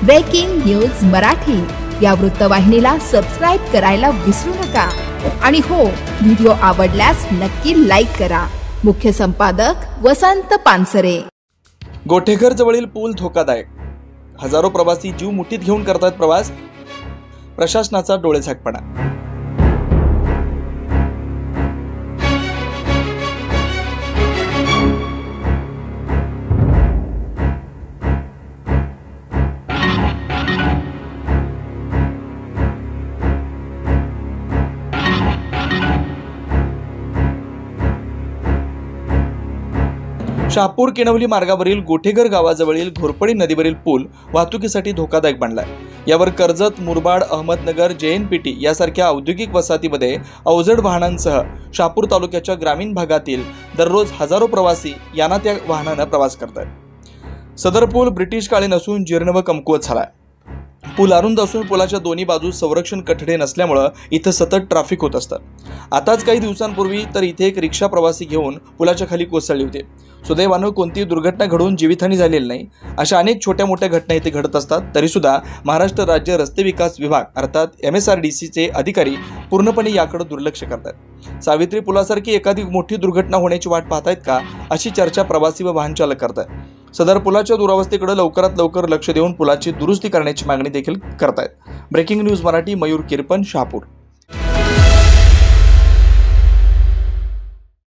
Breaking news Marathi या वृत्तवाहिनीला subscribe करायला विसरू नका आणि हो, व्हिडिओ आवडल्यास नक्की लाईक करा। मुख्य संपादक वसंत पानसरे। गोठेघर जवळील पूल धोकादायक, हजारो प्रवासी जीव मुठीत घेऊन करतात प्रवास, प्रशासनाचा डोळेझाकपणा। शहापूर किणवली मार्गावरील गोठेघर गावाजवळील घोरपडी नदीवरील पूल वाहतुकीसाठी धोकादायक बनलाय। यावर कर्जत, मुरबाड, अहमदनगर, JNPT यासारख्या औद्योगिक वसाहतीमध्ये अवजड वाहनांसह शहापूर तालुक्याच्या ग्रामीण भागातील दररोज हजारो प्रवासी यांना त्या वाहनाने प्रवास करतात। सदर पूल ब्रिटिश कालीन असून जीर्ण व कमकुवत झालाय। पूल अरुंद असून पुलाच्या दोन्ही बाजूस संरक्षण कठडे नसल्यामुळे इथं सतत ट्रॅफिक होत असतात। आताच काही दिवसांपूर्वी तर इथे एक रिक्षा प्रवासी घेऊन पुलाच्या खाली कोसळली होती। सुदैवानं कोणतीही दुर्घटना घडून जीवितहानी झालेली नाही। अशा अनेक छोट्या मोठ्या घटना इथे घडत असतात, तरी सुद्धा महाराष्ट्र राज्य रस्ते विकास विभाग अर्थात MSRDCचे अधिकारी पूर्णपणे याकडे दुर्लक्ष करतात। सावित्री पुलासारखी एखादी मोठी दुर्घटना होण्याची वाट पाहतायत का, अशी चर्चा प्रवासी व वाहन चालक करतात। सदर पुलाच्या दुरावस्थेकडे लवकरात लवकर लक्ष देऊन पुलाची दुरुस्ती करण्याची मागणी देखील करतायत। Breaking news Marathi, Mayur Kirpan, Shahapur.